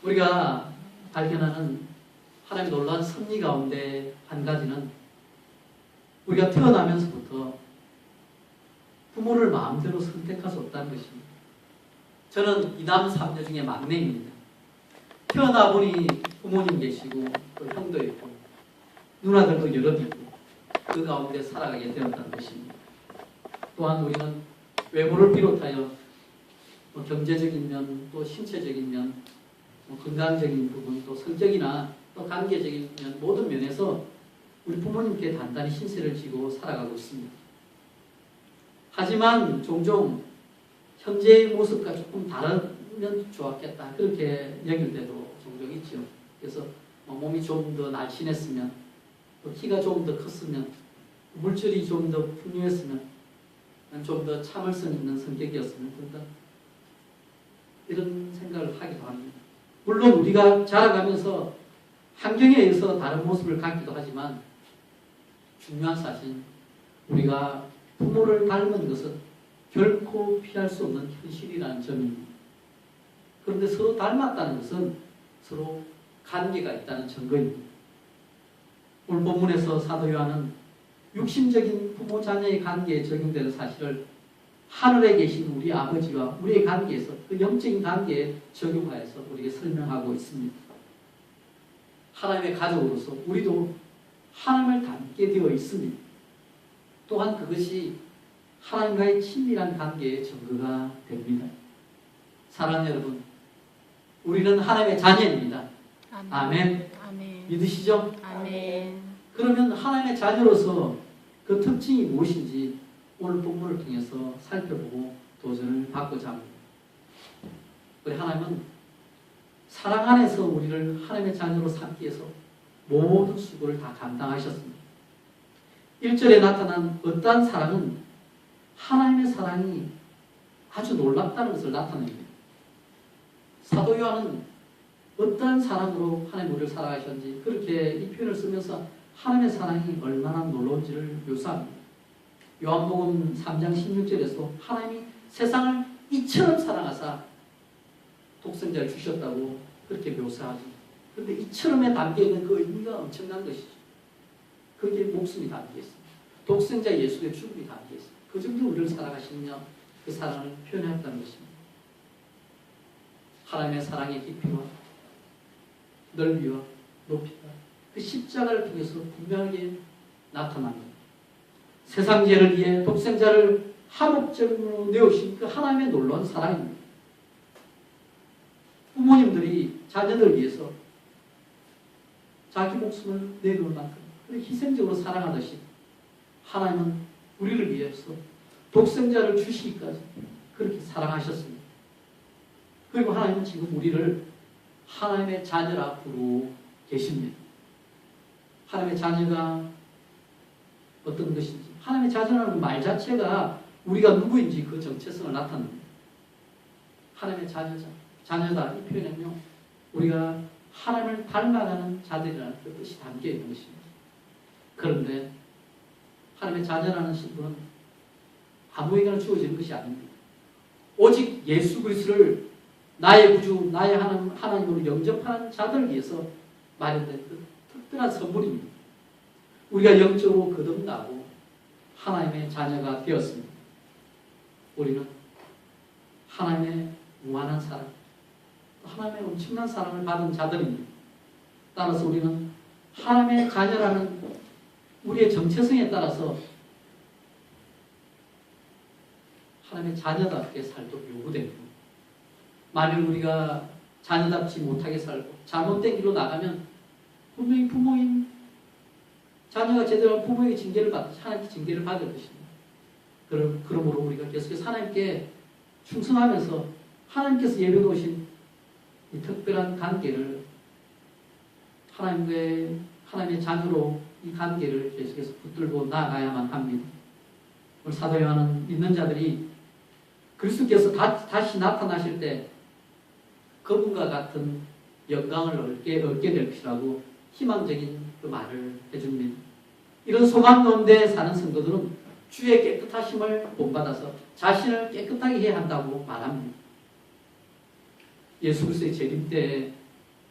우리가 발견하는 하나님의 놀라운 섭리 가운데 한 가지는 우리가 태어나면서부터 부모를 마음대로 선택할 수 없다는 것입니다. 저는 이남 3녀 중에 막내입니다. 태어나 보니 부모님 계시고 또 형도 있고 누나들도 여럿 있고 그 가운데 살아가게 되었다는 것입니다. 또한 우리는 외모를 비롯하여 경제적인 면, 또 신체적인 면, 건강적인 부분, 또 성격이나 또 관계적인 면, 모든 면에서 우리 부모님께 단단히 신세를 지고 살아가고 있습니다. 하지만 종종 현재의 모습과 조금 다르면 좋았겠다 그렇게 여길 때도 종종 있죠. 그래서 몸이 좀 더 날씬했으면, 또 키가 좀 더 컸으면, 물질이 좀 더 풍요했으면, 좀 더 참을 수 있는 성격이었으면 된다. 이런 생각을 하기도 합니다. 물론 우리가 자라가면서 환경에 의해서 다른 모습을 갖기도 하지만 중요한 사실, 우리가 부모를 닮은 것은 결코 피할 수 없는 현실이라는 점입니다. 그런데 서로 닮았다는 것은 서로 관계가 있다는 증거입니다. 오늘 본문에서 사도 요한은 육신적인 부모 자녀의 관계에 적용되는 사실을 하늘에 계신 우리 아버지와 우리의 관계에서, 그 영적인 관계에 적용하여서 우리에게 설명하고 있습니다. 하나님의 가족으로서 우리도 하나님을 닮게 되어 있습니다. 또한 그것이 하나님과의 친밀한 관계의 증거가 됩니다. 사랑하는 여러분, 우리는 하나님의 자녀입니다. 아멘. 아멘. 믿으시죠? 아멘. 그러면 하나님의 자녀로서 그 특징이 무엇인지 오늘 본문을 통해서 살펴보고 도전을 받고자 합니다. 우리 하나님은 사랑 안에서 우리를 하나님의 자녀로 삼기 위해서 모든 수고를 다 감당하셨습니다. 1절에 나타난 어떠한 사랑은 하나님의 사랑이 아주 놀랍다는 것을 나타냅니다. 사도 요한은 어떠한 사랑으로 하나님 우리를 사랑하셨는지 그렇게 이 표현을 쓰면서 하나님의 사랑이 얼마나 놀라운지를 묘사합니다. 요한복음 3장 16절에서 하나님이 세상을 이처럼 사랑하사 독생자를 주셨다고 그렇게 묘사하죠. 그런데 이처럼에 담겨있는 그 의미가 엄청난 것이죠. 거기에 목숨이 담겨있습니다. 독생자 예수의 죽음이 담겨있습니다. 그 정도 우리를 사랑하시느냐, 그 사랑을 표현했다는 것입니다. 하나님의 사랑의 깊이와 넓이와 높이가 그 십자가를 통해서 분명하게 나타납니다. 세상 죄를 위해 독생자를 하목적으로 내오신 그 하나님의 놀라운 사랑입니다. 부모님들이 자녀들 위해서 자기 목숨을 내놓을 만큼 희생적으로 사랑하듯이 하나님은 우리를 위해서 독생자를 주시기까지 그렇게 사랑하셨습니다. 그리고 하나님은 지금 우리를 하나님의 자녀라 부르고 계십니다. 하나님의 자녀가 어떤 것인지, 하나님의 자녀라는 말 자체가 우리가 누구인지 그 정체성을 나타냅니다. 하나님의 자녀다 이 표현은요, 우리가 하나님을 닮아가는 자들이라는 그 뜻이 담겨 있는 것입니다. 그런데 하나님의 자녀라는 신분은 아무에게나 주어지는 것이 아닙니다. 오직 예수 그리스도를 나의 구주, 나의 하나님으로 영접하는 자들을 위해서 마련된 그 특별한 선물입니다. 우리가 영적으로 거듭나고 하나님의 자녀가 되었습니다. 우리는 하나님의 무한한 사랑, 하나님의 엄청난 사랑을 받은 자들입니다. 따라서 우리는 하나님의 자녀라는 우리의 정체성에 따라서 하나님의 자녀답게 살도록 요구됩니다. 만일 우리가 자녀답지 못하게 살고 잘못된 길로 나가면 분명히 부모인 자녀가 제대로 부모에게 징계를 받듯이 하나님께 징계를 받을 것입니다. 그러므로 우리가 계속해서 하나님께 충성하면서 하나님께서 예비해 놓으신 이 특별한 관계를 하나님의 자녀로 이 관계를 계속해서 붙들고 나아가야만 합니다. 오늘 사도 요한은 믿는 자들이 그리스도께서 다시 나타나실 때 그분과 같은 영광을 얻게 될 것이라고 희망적인 그 말을 해줍니다. 이런 소망 가운데 사는 성도들은 주의 깨끗하심을 본받아서 자신을 깨끗하게 해야 한다고 말합니다. 예수 그리스도의 재림 때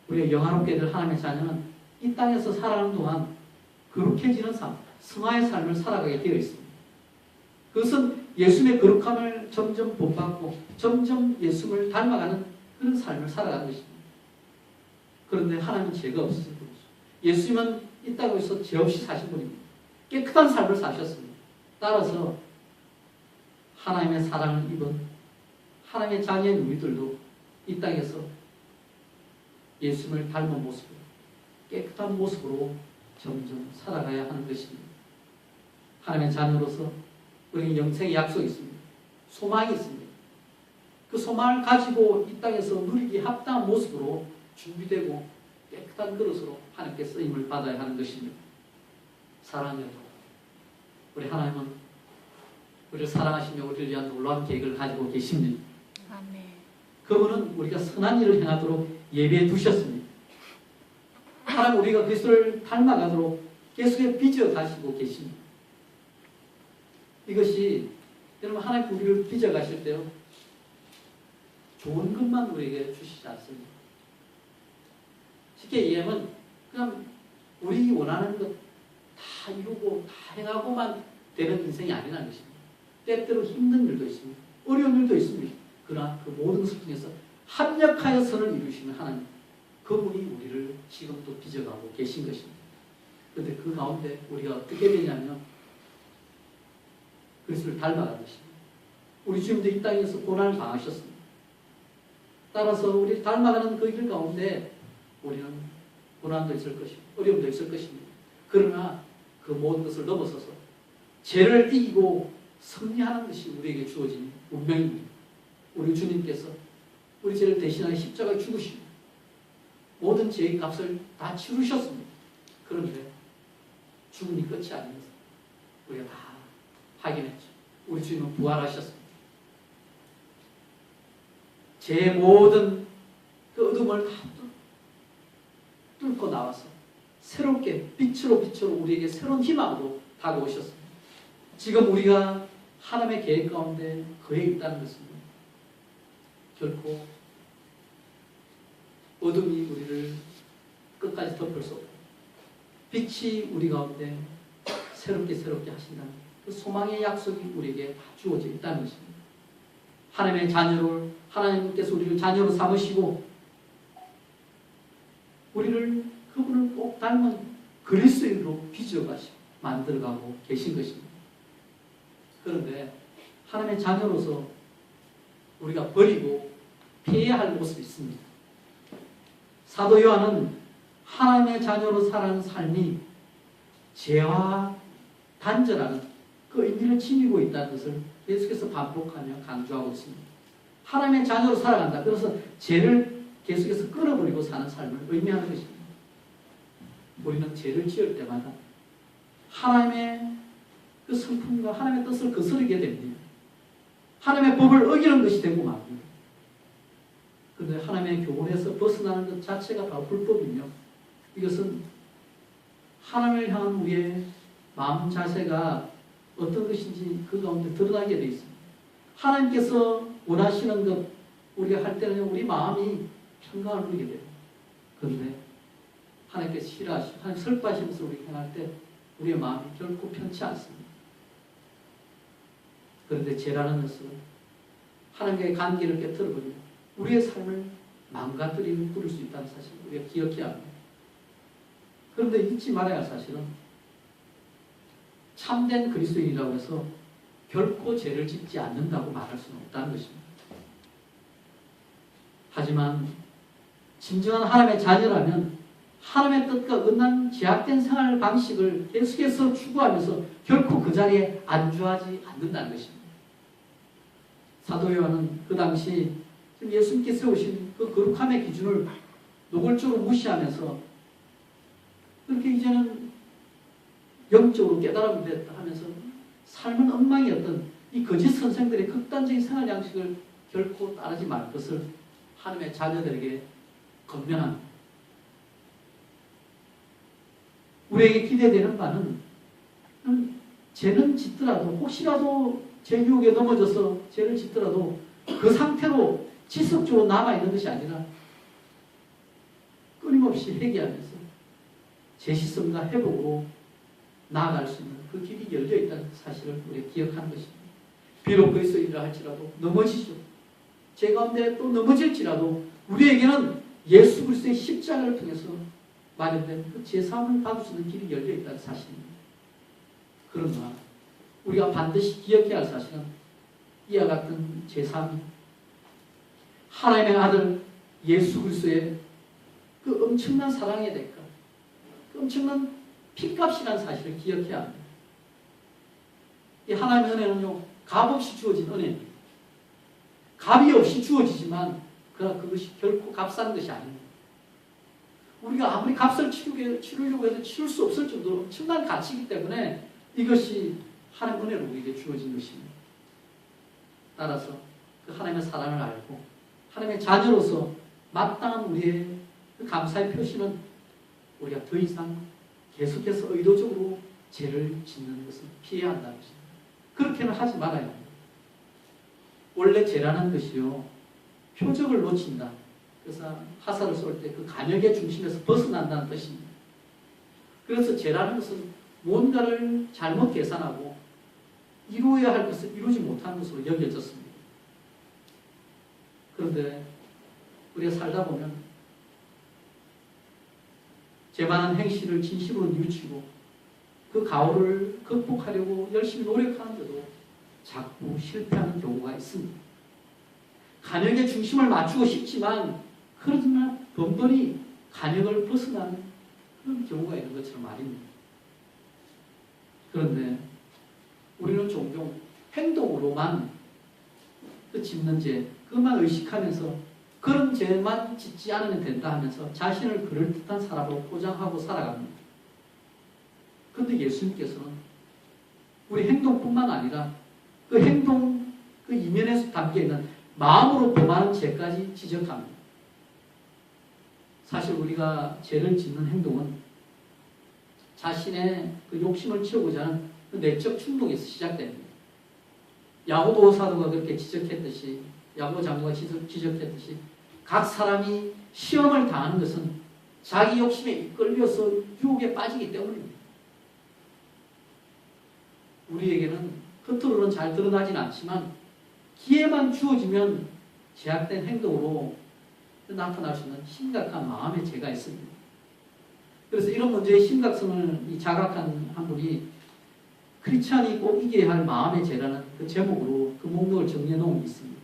우리가 영화롭게 될 하나님의 자녀는 이 땅에서 살아가는 동안 거룩해지는 삶, 성화의 삶을 살아가게 되어 있습니다. 그것은 예수님의 거룩함을 점점 본받고 점점 예수님을 닮아가는 그런 삶을 살아가는 것입니다. 그런데 하나님은 죄가 없으신 분이죠. 예수님은 이 땅에서 죄 없이 사신 분입니다. 깨끗한 삶을 사셨습니다. 따라서 하나님의 사랑을 입은 하나님의 자녀인 우리들도 이 땅에서 예수님을 닮은 모습으로 깨끗한 모습으로 점점 살아가야 하는 것입니다. 하나님의 자녀로서 우리는 영생의 약속이 있습니다. 소망이 있습니다. 그 소망을 가지고 이 땅에서 누리기 합당한 모습으로 준비되고 깨끗한 그릇으로 하나님께 쓰임을 받아야 하는 것입니다. 사랑하는 여러분, 우리 하나님은 우리를 사랑하시며 우리를 위한 놀라운 계획을 가지고 계십니다. 아멘. 그분은 우리가 선한 일을 행하도록 예배해 두셨습니다. 하나님 우리가 그리스도를 닮아가도록 계속해 빚어 가시고 계십니다. 이것이 여러분 하나님 우리를 빚어 가실 때요 좋은 것만 우리에게 주시지 않습니다. 쉽게 얘기하면 그냥 우리 원하는 것 다 이루고 다 행하고만 되는 인생이 아니라는 것입니다. 때때로 힘든 일도 있습니다. 어려운 일도 있습니다. 그러나 그 모든 것을 통해서 합력하여 선을 이루시는 하나님, 그분이 우리를 지금도 빚어가고 계신 것입니다. 그런데 그 가운데 우리가 어떻게 되냐면 그리스도를 닮아가는 것입니다. 우리 주님도 이 땅에서 고난을 당하셨습니다. 따라서 우리를 닮아가는 그 길 가운데 우리는 고난도 있을 것이고 어려움도 있을 것입니다. 그러나 그 모든 것을 넘어서서 죄를 이기고 승리하는 것이 우리에게 주어진 운명입니다. 우리 주님께서 우리 죄를 대신하여 십자가에 죽으시고 모든 죄의 값을 다 치르셨습니다. 그런데 죽음이 끝이 아니면서 우리가 다 확인했죠. 우리 주님은 부활하셨습니다. 제 모든 그 어둠을 다 뚫고 나와서 새롭게 빛으로 우리에게 새로운 희망으로 다가오셨습니다. 지금 우리가 하나님의 계획 가운데 거해 있다는 것입니다. 결코 어둠이 우리를 끝까지 덮을 수 없고 빛이 우리 가운데 새롭게 하신다는 그 소망의 약속이 우리에게 다 주어져 있다는 것입니다. 하나님의 자녀를 하나님께서 우리를 자녀로 삼으시고 우리를 그분을 꼭 닮은 그리스도인으로 빚어가시고 만들어가고 계신 것입니다. 그런데 하나님의 자녀로서 우리가 버리고 피해야 할 모습이 있습니다. 사도 요한은 하나님의 자녀로 살아가는 삶이 죄와 단절하는 그 의미를 지니고 있다는 것을 계속해서 반복하며 강조하고 있습니다. 하나님의 자녀로 살아간다. 그래서 죄를 계속해서 끌어버리고 사는 삶을 의미하는 것입니다. 우리는 죄를 지을 때마다 하나님의 그 성품과 하나님의 뜻을 거스르게 됩니다. 하나님의 법을 어기는 것이 되고 맙니다. 그런데 하나님의 교훈에서 벗어나는 것 자체가 바로 불법이며 이것은 하나님을 향한 우리의 마음 자세가 어떤 것인지 그 가운데 드러나게 되어 있습니다. 하나님께서 원하시는 것 우리가 할 때는 우리 마음이 평강을 누리게 돼요. 그런데 하나님께서 싫어하시고 하나님 슬퍼하시는 것을 우리가 행할 때 우리의 마음이 결코 편치 않습니다. 그런데 죄라는 것은 하나님과의 관계를 깨뜨려버리고 우리의 삶을 망가뜨리고 부릴 수 있다는 사실을 우리가 기억해야 합니다. 그런데 잊지 말아야 할 사실은 참된 그리스도인이라고 해서 결코 죄를 짓지 않는다고 말할 수는 없다는 것입니다. 하지만 진정한 하나님의 자녀라면 하나님의 뜻과 어긋난 제약된 생활 방식을 계속해서 추구하면서 결코 그 자리에 안주하지 않는다는 것입니다. 사도 요한은 그 당시 예수님께 세우신 그 거룩함의 기준을 노골적으로 무시하면서 그렇게 이제는 영적으로 깨달음이 됐다 하면서 삶은 엉망이었던 이 거짓 선생들의 극단적인 생활 양식을 결코 따르지 말 것을 하나님의 자녀들에게 권면합니다. 우리에게 기대되는 바는 죄는 짓더라도 혹시라도 죄 유혹에 넘어져서 죄를 짓더라도 그 상태로 지속적으로 남아있는 것이 아니라 끊임없이 회개하면서 재시성과 회복으로 나아갈 수 있는 그 길이 열려 있다는 사실을 우리가 기억하는 것입니다. 비록 거기서 일을 할지라도 넘어지죠. 제 가운데 또 넘어질지라도 우리에게는 예수 그리스도의 십자가를 통해서 마련된 그 제사함을 받을 수 있는 길이 열려 있다는 사실입니다. 그러나 우리가 반드시 기억해야 할 사실은 이와 같은 제사함이 하나님의 아들 예수 그리스도의 그 엄청난 사랑의 대가, 그 엄청난 핏값이라는 사실을 기억해야 합니다. 이 하나님의 은혜는요, 값없이 주어진 은혜입니다. 값이 없이 주어지지만 그러나 그것이 결코 값싼 것이 아닙니다. 우리가 아무리 값을 치르려고 해도 치를 수 없을 정도로 엄청난 가치이기 때문에 이것이 하나님의 은혜로 우리에게 주어진 것입니다. 따라서 그 하나님의 사랑을 알고 하나님의 자녀로서 마땅한 우리의 그 감사의 표시는 우리가 더 이상 계속해서 의도적으로 죄를 짓는 것을 피해야 한다는 것입니다. 그렇게는 하지 말아야 합니다. 원래 죄라는 것이요, 표적을 놓친다. 그래서 화살을 쏠 때 그 간역의 중심에서 벗어난다는 뜻입니다. 그래서 죄라는 것은 뭔가를 잘못 계산하고 이루어야 할 것을 이루지 못하는 것으로 여겨졌습니다. 그런데 우리가 살다 보면 죄 많은 행실을 진심으로 뉘우치고 그 가오를 극복하려고 열심히 노력하는데도 자꾸 실패하는 경우가 있습니다. 간역의 중심을 맞추고 싶지만 그러지만 번번이 간역을 벗어나는 그런 경우가 있는 것처럼 말입니다. 그런데 우리는 종종 행동으로만 그 짓는 죄, 그것만 의식하면서 그런 죄만 짓지 않으면 된다 하면서 자신을 그럴듯한 사람으로 포장하고 살아갑니다. 그런데 예수님께서는 우리 행동뿐만 아니라 그 행동, 그 이면에서 담겨있는 마음으로 범하는 죄까지 지적합니다. 사실 우리가 죄를 짓는 행동은 자신의 그 욕심을 채우고자 하는 그 내적 충동에서 시작됩니다. 야고보 사도가 그렇게 지적했듯이, 야고보 장로가 지적했듯이 각 사람이 시험을 당하는 것은 자기 욕심에 이끌려서 유혹에 빠지기 때문입니다. 우리에게는 겉으로는 잘 드러나진 않지만 기회만 주어지면 제약된 행동으로 나타날 수 있는 심각한 마음의 죄가 있습니다. 그래서 이런 문제의 심각성을 자각한 한 분이 크리스찬이 꼭 이겨야 할 마음의 죄라는 그 제목으로 그 목록을 정리해 놓은 게 있습니다.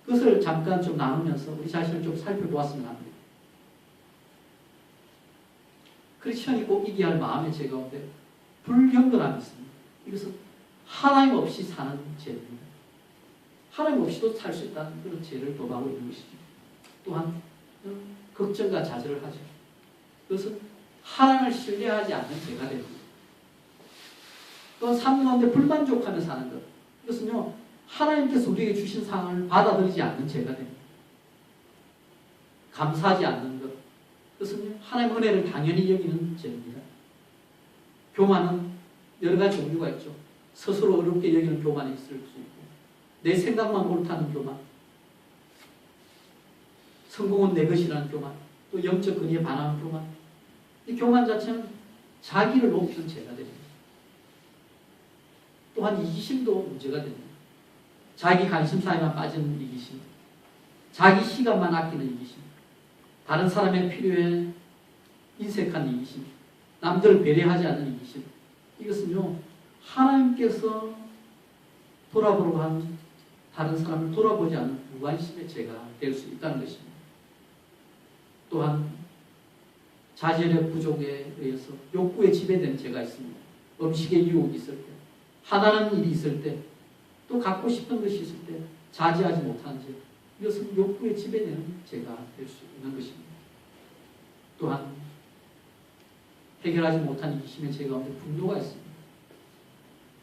그것을 잠깐 좀 나누면서 우리 자신을 좀 살펴보았으면 합니다. 크리스찬이 꼭 이겨야 할 마음의 죄 가운데 불경건함이 있습니다. 이것은 하나님 없이 사는 죄입니다. 하나님 없이도 살 수 있다는 그런 죄를 도하고 있는 것이죠. 또한 걱정과 좌절을 하죠. 그것은 하나님을 신뢰하지 않는 죄가 됩니다. 또한 삶 가운데 불만족하며 사는 것. 이것은요, 하나님께서 우리에게 주신 상을 받아들이지 않는 죄가 됩니다. 감사하지 않는 것. 그것은 하나님의 은혜를 당연히 여기는 죄입니다. 교만은 여러 가지 종류가 있죠. 스스로 어렵게 여기는 교만이 있을 수 있고, 내 생각만 옳다는 교만, 성공은 내 것이라는 교만, 또 영적 근위에 반하는 교만. 이 교만 자체는 자기를 높이는 죄가 됩니다. 또한 이기심도 문제가 됩니다. 자기 관심사에만 빠지는 이기심, 자기 시간만 아끼는 이기심, 다른 사람의 필요에 인색한 이기심, 남들을 배려하지 않는 이기심. 이것은요, 하나님께서 돌아보려고 하는 다른 사람을 돌아보지 않는 무관심의 죄가 될 수 있다는 것입니다. 또한 자질의 부족에 의해서 욕구에 지배되는 죄가 있습니다. 음식의 유혹이 있을 때, 하나는 일이 있을 때, 또 갖고 싶은 것이 있을 때 자제하지 못하는 죄. 이것은 욕구에 지배되는 죄가 될 수 있는 것입니다. 또한 해결하지 못한 이기심의 죄 가운데 분노가 있습니다.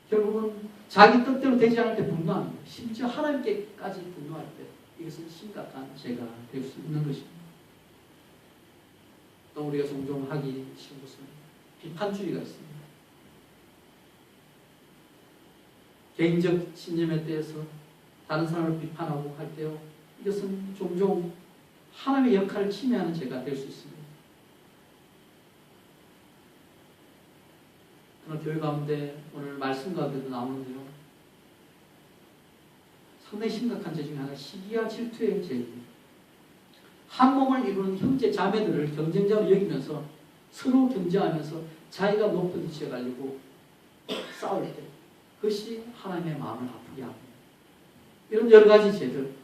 결국은 자기 뜻대로 되지 않을 때 분노합니다. 심지어 하나님께까지 분노할 때 이것은 심각한 죄가 될 수 있는 것입니다. 또 우리가 종종 하기 쉬운 것은 비판주의가 있습니다. 개인적 신념에 대해서 다른 사람을 비판하고 할 때요, 이것은 종종 하나님의 역할을 침해하는 죄가 될 수 있습니다. 오늘 교회 가운데 오늘 말씀 가운데도 나오는데요. 상당히 심각한 죄 중에 하나가 시기와 질투의 죄입니다. 한 몸을 이루는 형제 자매들을 경쟁자로 여기면서 서로 경쟁하면서 자기가 높은 위치에 가지고 싸울 때 그것이 하나님의 마음을 아프게 합니다. 이런 여러 가지 죄들,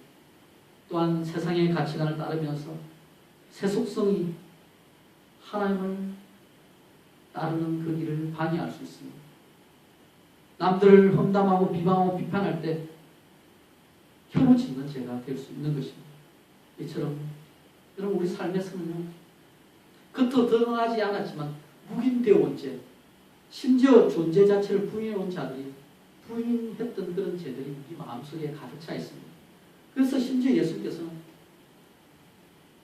또한 세상의 가치관을 따르면서 세속성이 하나님을 따르는 그 길을 방해할 수 있습니다. 남들을 험담하고 비방하고 비판할 때 혀로 짓는 죄가 될 수 있는 것입니다. 이처럼 여러분 우리 삶에서는요, 겉으로 드러나지 않았지만 묵인되어 온 죄, 심지어 존재 자체를 부인해 온 자들이 부인했던 그런 죄들이 우리 마음속에 가득 차 있습니다. 그래서 심지어 예수께서는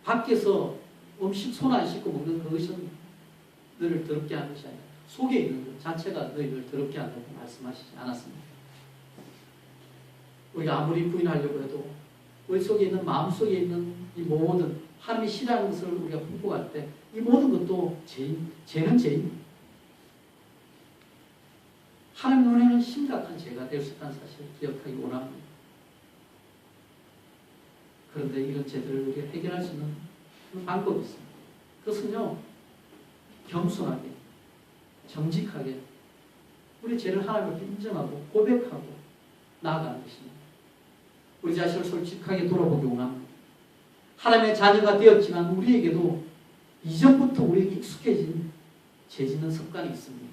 밖에서 음식 손 안 씻고 먹는 그것은 너를 더럽게 하는 것이 아니라 속에 있는 것 자체가 너희를 더럽게 한다고 말씀하시지 않았습니다. 우리가 아무리 부인하려고 해도 우리 속에 있는 마음속에 있는 이 모든 하나님이 싫어하는 것을 우리가 극복할 때 이 모든 것도 죄는 죄입니다. 하나님 눈에는 심각한 죄가 될 수 있다는 사실을 기억하기 원합니다. 그런데 이런 죄들을 우리가 해결할 수 있는 방법이 있습니다. 그것은요, 겸손하게, 정직하게 우리 죄를 하나님 앞에 인정하고 고백하고 나아가는 것입니다. 우리 자신을 솔직하게 돌아보기 원합니다. 하나님의 자녀가 되었지만 우리에게도 이전부터 우리에게 익숙해진 죄 짓는 습관이 있습니다.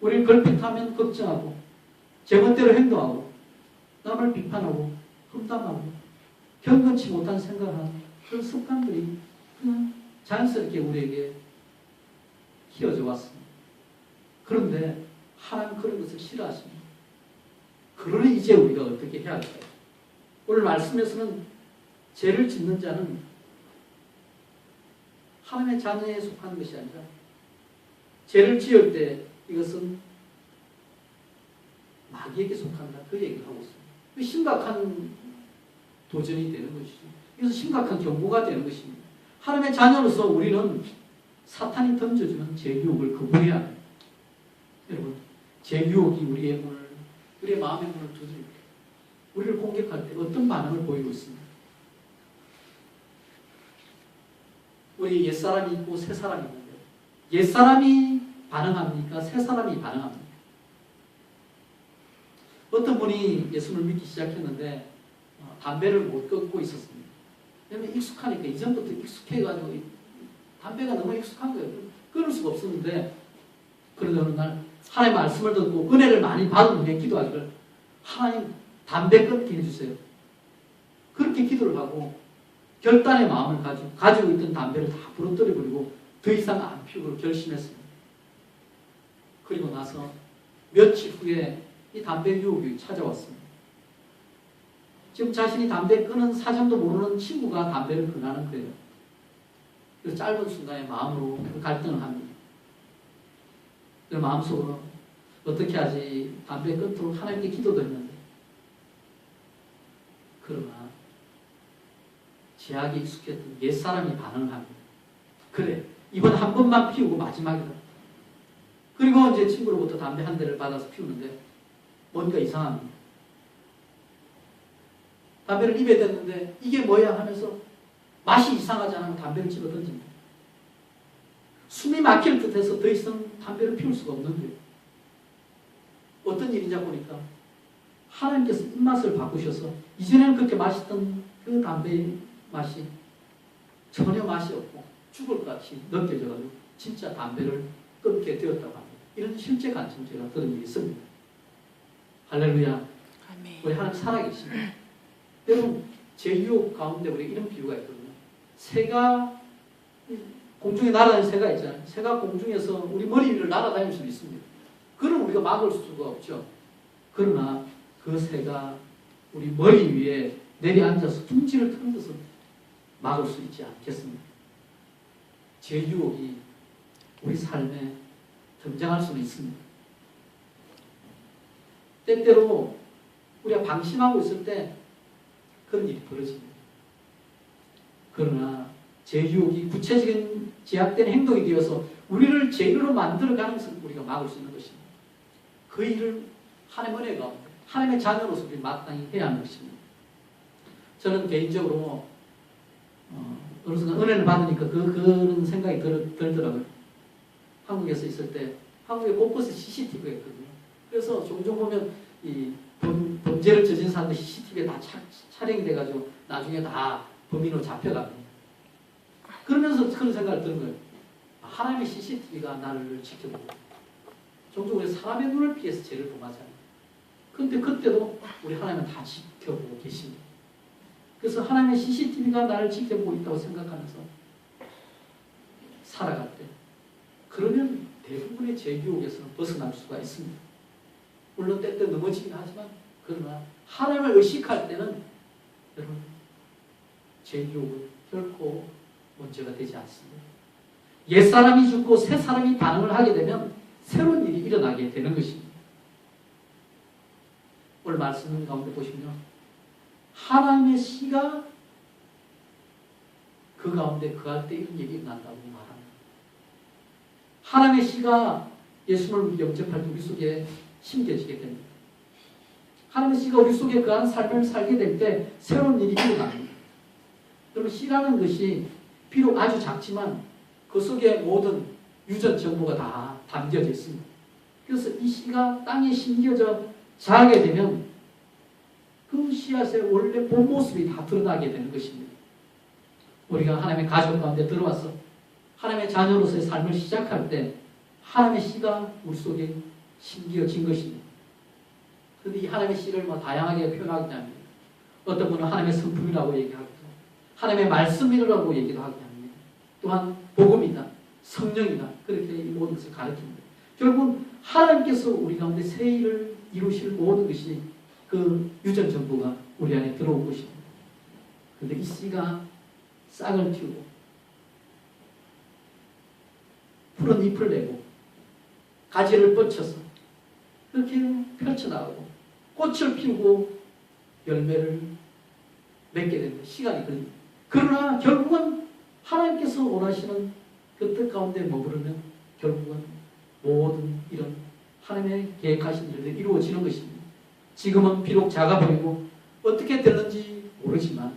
우리를 걸핏하면 걱정하고 제멋대로 행동하고 남을 비판하고 험담하고 경건치 못한 생각을 하는 그런 습관들이 그냥 자연스럽게 우리에게 키워져 왔습니다. 그런데 하나님 그런 것을 싫어하십니다. 그러니 이제 우리가 어떻게 해야 할까요? 오늘 말씀에서는 죄를 짓는 자는 하나님의 자녀에 속하는 것이 아니라 죄를 지을 때 이것은 마귀에게 속한다. 그 얘기를 하고 있습니다. 심각한 도전이 되는 것이죠. 이것은 심각한 경고가 되는 것입니다. 하나님의 자녀로서 우리는 사탄이 던져주는 죄 유혹을 거부해야 합니다. 여러분, 죄 유혹이 우리의 문을, 우리의 마음의 문을 두드릴 때, 우리를 공격할 때 어떤 반응을 보이고 있습니다. 우리 옛사람이 있고 새사람이 있는데 옛사람이 반응합니까? 새사람이 반응합니까? 어떤 분이 예수를 믿기 시작했는데 담배를 못 끊고 있었습니다. 왜냐하면 익숙하니까 이전부터 익숙해가지고 담배가 너무 익숙한 거예요. 끊을 수가 없었는데 그러던 어느 날 하나님의 말씀을 듣고 은혜를 많이 받은 후에 기도하기를 하나님 담배 끊게 해주세요. 그렇게 기도를 하고 결단의 마음을 가지고 있던 담배를 다 부러뜨려버리고 더 이상 안 피우기로 결심했습니다. 그리고 나서 며칠 후에 이 담배 유혹이 찾아왔습니다. 지금 자신이 담배 끊은 사정도 모르는 친구가 담배를 권하는 거예요. 그 짧은 순간에 마음으로 갈등을 합니다. 그 마음속으로 어떻게 하지? 담배 끊도록 하나님께 기도도 했는데 그러나 제약에 익숙했던 옛사람이 반응을 합니다. 그래, 이번 한 번만 피우고 마지막이다. 그리고 이제 친구로부터 담배 한 대를 받아서 피우는데 뭔가 이상합니다. 담배를 입에 댔는데 이게 뭐야 하면서 맛이 이상하지 않으면 담배를 집어 던집니다. 숨이 막힐 듯해서 더 이상 담배를 피울 수가 없는 거예요. 어떤 일이냐 보니까 하나님께서 입맛을 바꾸셔서 이전에는 그렇게 맛있던 그 담배의 맛이 전혀 맛이 없고 죽을 것 같이 느껴져가지고 진짜 담배를 끊게 되었다고 합니다. 이런 실제 관점 제가 들은 일이 있습니다. 할렐루야. 아멘. 우리 하나님 살아계십니다. 여러분, 제 유혹 가운데 우리 이런 비유가 있거든요. 새가 공중에 날아다니는 새가 있잖아요. 새가 공중에서 우리 머리 위를 날아다닐 수 있습니다. 그럼 우리가 막을 수가 없죠. 그러나 그 새가 우리 머리 위에 내려앉아서 둥지를 트는 것은 막을 수 있지 않겠습니다. 제 유혹이 우리 삶에 등장할 수는 있습니다. 때때로 우리가 방심하고 있을 때 그런 일이 벌어집니다. 그러나 제 유혹이 구체적인 제약된 행동이 되어서 우리를 죄인으로 만들어가는 것을 우리가 막을 수 있는 것입니다. 그 일을 하나님의 은혜 가운데 하나님의 자녀로서 우리 마땅히 해야 하는 것입니다. 저는 개인적으로 어느 순간 은혜를 받으니까 그런 생각이 들더라고요. 한국에서 있을 때 한국에 곳곳에 CCTV가 있거든요. 그래서 종종 보면 이 범죄를 저지른 사람들 CCTV에 다 촬영이 돼가지고 나중에 다 범인으로 잡혀갑니다. 그러면서 그런 생각을 드는 거예요. 하나님의 CCTV가 나를 지켜보고 종종 우리 사람의 눈을 피해서 죄를 범하잖아요. 그런데 그때도 우리 하나님은 다 지켜보고 계십니다. 그래서 하나님의 CCTV가 나를 지켜보고 있다고 생각하면서 살아갈 때 그러면 대부분의 죄 유혹에서는 벗어날 수가 있습니다. 물론 때때 넘어지긴 하지만 그러나 하나님을 의식할 때는 여러분 죄 유혹은 결코 문제가 되지 않습니다. 옛사람이 죽고 새사람이 반응을 하게 되면 새로운 일이 일어나게 되는 것입니다. 오늘 말씀 가운데 보시면 하나님의 씨가 그 가운데 그할 때 이런 일이 일어난다고 말합니다. 하나님의 씨가 예수님을 영접할 때 우리 속에 심겨지게 됩니다. 하나님의 씨가 우리 속에 그한 삶을 살게 될 때 새로운 일이 일어납니다. 여러분 씨라는 것이 비록 아주 작지만 그 속에 모든 유전 정보가 다 담겨져 있습니다. 그래서 이 씨가 땅에 심겨져 자라게 되면 그 씨앗의 원래 본 모습이 다 드러나게 되는 것입니다. 우리가 하나님의 가족 가운데 들어와서 하나님의 자녀로서의 삶을 시작할 때 하나님의 씨가 우리 속에 심겨진 것입니다. 그런데 이 하나님의 씨를 다양하게 표현하기 합니다. 어떤 분은 하나님의 성품이라고 얘기하기도 하나님의 말씀이라고 얘기도 하게 합니다. 또한 복음이다, 성령이다 그렇게 이 모든 것을 가르칩니다. 결국은 하나님께서 우리 가운데 새 일을 이루실 모든 것이 그 유전 정보가 우리 안에 들어온 것입니다. 그런데 이 씨가 싹을 틔우고 푸른 잎을 내고 가지를 뻗쳐서 그렇게 펼쳐나가고 꽃을 피우고 열매를 맺게 됩니다. 시간이 걸립니다. 그러나 결국은 하나님께서 원하시는 그 뜻 가운데 머무르면 결국은 모든 이런 하나님의 계획하신 일들이 이루어지는 것입니다. 지금은 비록 작아 보이고 어떻게 되는지 모르지만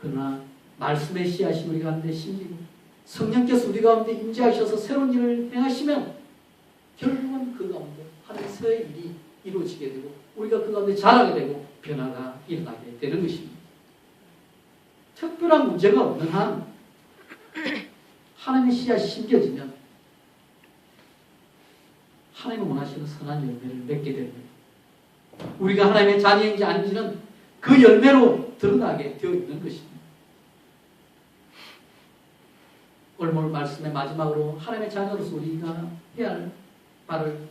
그러나 말씀의 씨앗이 우리 가운데 심기고 성령께서 우리 가운데 임재하셔서 새로운 일을 행하시면 결국은 그 가운데 하나님의 새 일이 이루어지게 되고 우리가 그 가운데 자라게 되고 변화가 일어나게 되는 것입니다. 특별한 문제가 없는 한 하나님의 씨앗이 심겨지면 하나님이 원하시는 선한 열매를 맺게 됩니다. 우리가 하나님의 자녀인지 아닌지는 그 열매로 드러나게 되어 있는 것입니다. 오늘 말씀의 마지막으로 하나님의 자녀로서 우리가 해야 할 바를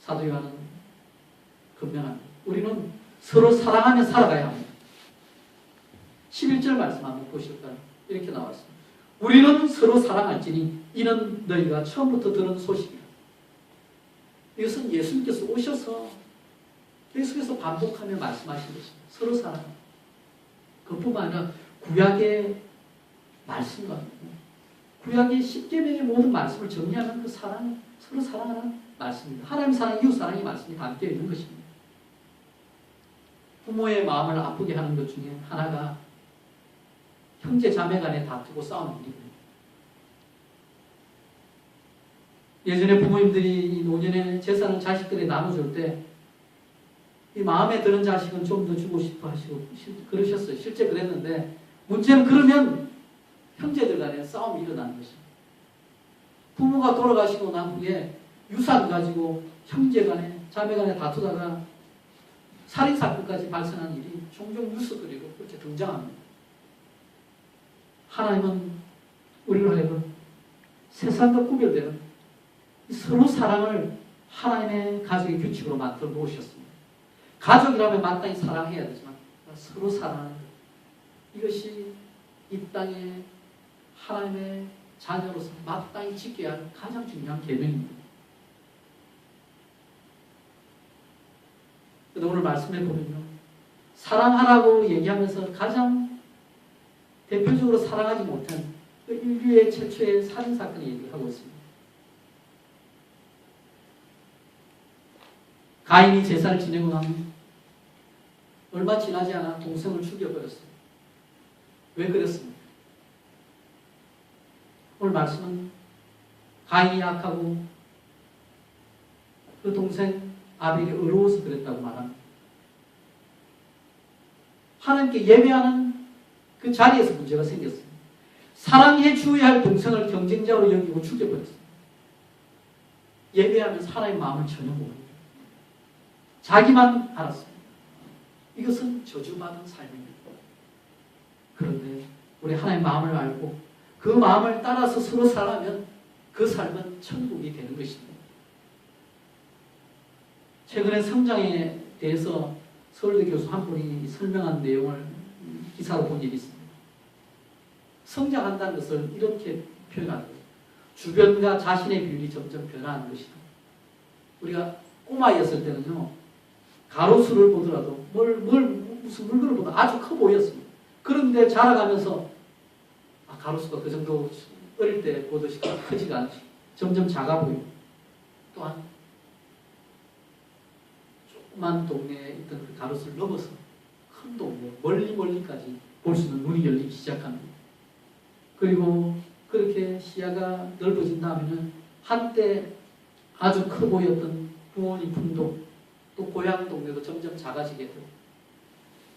사도 요한은 금면합니다. 우리는 서로 사랑하며 살아가야 합니다. 11절 말씀 한번 보실까요? 이렇게 나왔습니다. 우리는 서로 사랑할지니 이는 너희가 처음부터 들은 소식이라. 이것은 예수님께서 오셔서 계속해서 반복하며 말씀하신 것입니다. 서로 사랑. 그뿐만 아니라 구약의 말씀과 구약의 10계명의 모든 말씀을 정리하는 그 사랑, 서로 사랑하는 말씀입니다. 하나님 사랑, 이웃 사랑의 말씀이 담겨 있는 것입니다. 부모의 마음을 아프게 하는 것 중에 하나가 형제 자매 간에 다투고 싸우는 일입니다. 예전에 부모님들이 노년의 재산을 자식들이 나눠줄 때 이 마음에 드는 자식은 좀 더 주고 싶어 하시고 그러셨어요. 실제 그랬는데 문제는 그러면 형제들 간에 싸움이 일어나는 것입니다. 부모가 돌아가시고 난 후에 유산 가지고 형제 간에 자매 간에 다투다가 살인사건까지 발생하는 일이 종종 뉴스들이고 그렇게 등장합니다. 하나님은 우리로 하여금 세상과 구별되는 서로 사랑을 하나님의 가족의 규칙으로 만들어 놓으셨습니다. 가족이라면 마땅히 사랑해야 되지만 서로 사랑하는 것, 이것이 이 땅에 하나님의 자녀로서 마땅히 지켜야 할 가장 중요한 계명입니다. 그런데 오늘 말씀해 보면요, 사랑하라고 얘기하면서 가장 대표적으로 사랑하지 못한 인류의 최초의 살인사건을 얘기하고 있습니다. 가인이 제사를 지내고 나면 얼마 지나지 않아 동생을 죽여버렸어요. 왜 그랬습니까? 오늘 말씀은 가인이 약하고 그 동생 아벨이 의로워서 그랬다고 말합니다. 하나님께 예배하는 그 자리에서 문제가 생겼습니다. 사랑해 주어야 할 동생을 경쟁자로 여기고 죽여버렸습니다. 예배하면서 하나님의 마음을 전혀 모릅니다. 자기만 알았습니다. 이것은 저주받은 삶입니다. 그런데 우리 하나님의 마음을 알고 그 마음을 따라서 서로 살아면 그 삶은 천국이 되는 것입니다. 최근에 성장에 대해서 서울대 교수 한 분이 설명한 내용을 기사로 본 일이 있습니다. 성장한다는 것을 이렇게 표현합니다. 주변과 자신의 비율이 점점 변화하는 것이다. 우리가 꼬마였을 때는요, 가로수를 보더라도 무슨 물건을 보다 아주 커 보였습니다. 그런데 자라가면서 가로수가 그 정도 어릴 때 보듯이 크지가 않지. 점점 작아 보이고, 또한 조그만 동네에 있던 그 가로수를 넘어서 큰 동네, 멀리까지 볼 수 있는 눈이 열리기 시작합니다. 그리고 그렇게 시야가 넓어진다 하면은 한때 아주 커 보였던 부모님 품도 또 고향 동네도 점점 작아지게 되고,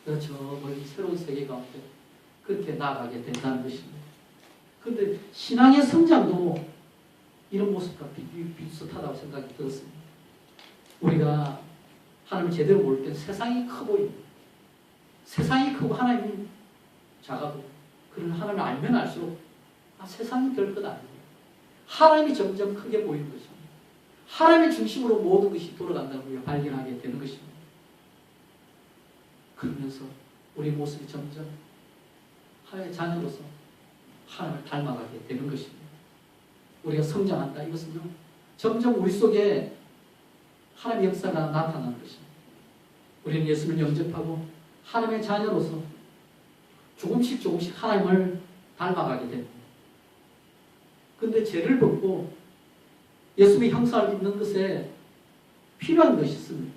그래서 저 멀리 새로운 세계 가운데 그렇게 나아가게 된다는 것입니다. 그런데 신앙의 성장도 이런 모습과 비슷하다고 생각이 들었습니다. 우리가 하나님을 제대로 모를 때 세상이 커 보입니다. 세상이 크고 하나님이 작아 보입니다. 그러나 하나님을 알면 알수록 세상이 별것 아닙니다. 하나님이 점점 크게 보이는 것입니다. 하나님의 중심으로 모든 것이 돌아간다는 걸 발견하게 되는 것입니다. 그러면서 우리 모습이 점점 하나님의 자녀로서 하나님을 닮아가게 되는 것입니다. 우리가 성장한다. 이것은요, 점점 우리 속에 하나님의 역사가 나타나는 것입니다. 우리는 예수를 영접하고 하나님의 자녀로서 조금씩 하나님을 닮아가게 됩니다. 그런데 죄를 벗고 예수의 형상을 입는 것에 필요한 것이 있습니다.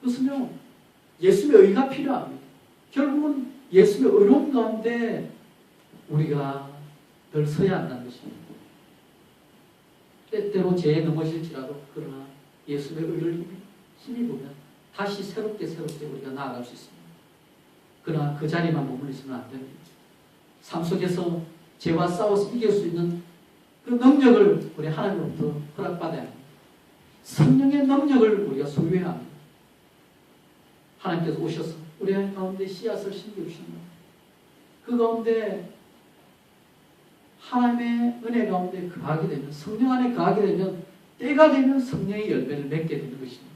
그것은요, 예수의 의가 필요합니다. 결국은 예수의 의로움 가운데 우리가 늘 서야 한다는 것입니다. 때때로 죄에 넘어질지라도 그러나 예수의 의를 힘입으면 다시 새롭게 우리가 나아갈 수 있습니다. 그러나 그 자리만 머물러 있으면 안 됩니다. 삶 속에서 죄와 싸워서 이길 수 있는 그 능력을 우리 하나님으로부터 허락받아야 합니다. 성령의 능력을 우리가 소유해야 합니다. 하나님께서 오셔서 우리 가운데 씨앗을 심겨주십니다. 그 가운데 하나님의 은혜 가운데 거하게 되면, 성령 안에 거하게 되면 때가 되면 성령의 열매를 맺게 되는 것입니다.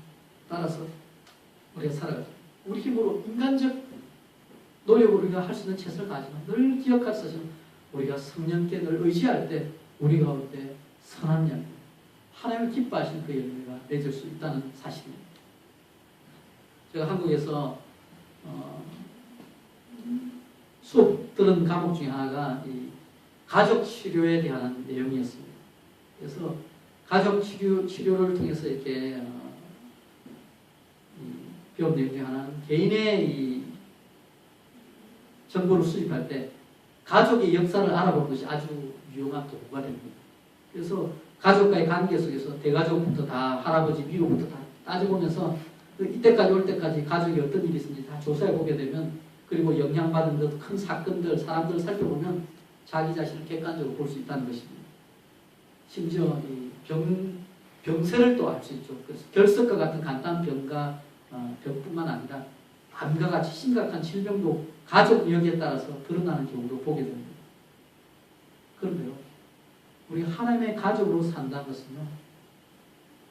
따라서 우리가 살아가죠. 우리 힘으로 인간적 노력으로 우리가 할 수 있는 최선을 다하지만 늘 기억하셔서 우리가 성령께 늘 의지할 때 우리 가운데 선한 열매, 하나님을 기뻐하시는 그 열매가 맺을 수 있다는 사실입니다. 제가 한국에서 수업 들은 과목 중에 하나가 이 가족 치료에 대한 내용이었습니다. 그래서 가족 치료를 통해서 이렇게 배운 내용 중에 하나는 개인의 이 정보를 수집할 때 가족의 역사를 알아보는 것이 아주 유용한 도구가 됩니다. 그래서 가족과의 관계 속에서 대가족부터 다 할아버지, 미국부터 다 따져보면서 이때까지 올 때까지 가족이 어떤 일이 있었는지 다 조사해 보게 되면, 그리고 영향받은 그 큰 사건들, 사람들을 살펴보면 자기 자신을 객관적으로 볼 수 있다는 것입니다. 심지어 이 병세를 또 알 수 있죠. 그래서 결석과 같은 간단한 병뿐만 아니라 암과 같이 심각한 질병도 가족 여기에 따라서 드러나는 경우도 보게 됩니다. 그런데요, 우리 하나님의 가족으로 산다는 것은요,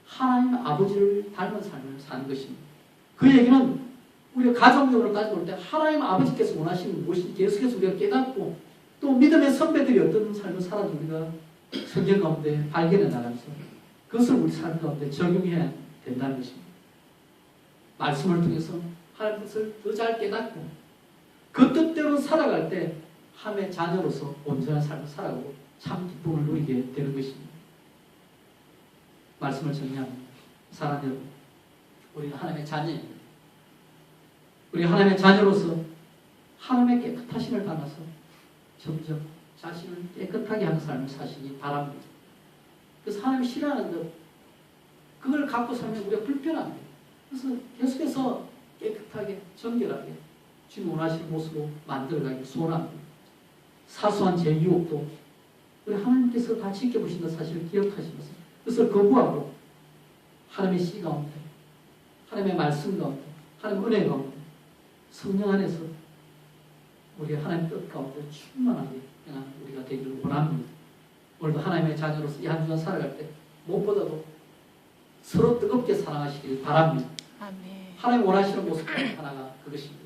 하나님 아버지를 닮은 삶을 사는 것입니다. 그 얘기는 우리가 가족력으로 따지고 볼 때 하나님 아버지께서 원하시는 무엇인지 계속해서 우리가 깨닫고, 또 믿음의 선배들이 어떤 삶을 살았는지 우리가 성경 가운데 발견해 나가면서 그것을 우리 삶 가운데 적용해야 된다는 것입니다. 말씀을 통해서 하나님 뜻을 더 잘 깨닫고 그 뜻대로 살아갈 때 하나님의 자녀로서 온전한 삶을 살아가고 참 기쁨을 누리게 되는 것입니다. 말씀을 정리하면 사랑하는 여러분, 우리는 하나님의 자녀입니다. 우리 하나님의 자녀로서 하나님의 깨끗하심을 담아서 점점 자신을 깨끗하게 하는 삶을 사시기 바랍니다. 그래서 하나님이 싫어하는 것, 그걸 갖고 살면 우리가 불편합니다. 그래서 계속해서 깨끗하게, 정결하게 주님 원하시는 모습으로 만들어가기 소원합니다. 사소한 제 유혹도 우리 하나님께서 다 지켜보신다 사실을 기억하시면서 그것을 거부하고 하나님의 씨 가운데, 하나님의 말씀 가운데, 하나님의 은혜 가운데, 성령 안에서 우리 하나님 뜻 가운데 충만하게 행하는 우리가 되기를 원합니다. 오늘도 하나님의 자녀로서 이 한 주간 살아갈 때 무엇보다도 서로 뜨겁게 사랑하시길 바랍니다. 아멘. 하나님 원하시는 모습 하나가 그것입니다.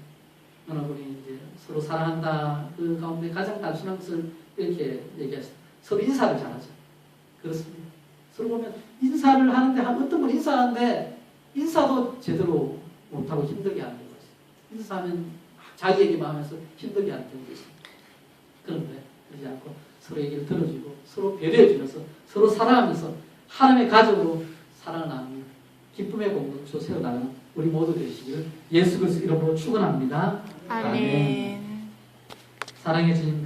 오늘 우리 이제 서로 사랑한다 그 가운데 가장 단순한 것을 이렇게 얘기했습니다. 서로 인사를 잘하자. 그렇습니다. 서로 보면 인사를 하는데 어떤 분 인사하는데 인사도 제대로 못하고 힘들게 하는 경우가 있어요. 인사하면 자기 얘기만 하면서 힘들게 하는 경우가 있습니다. 그런데 그러지 않고 서로 얘기를 들어주고 서로 배려해주면서 서로 사랑하면서 하나님의 가족으로 사랑을 나누는 기쁨의 공동체 세워나가는 우리 모두 되시기를 예수 그리스도 이름으로 축원합니다. 아멘. 사랑해 주님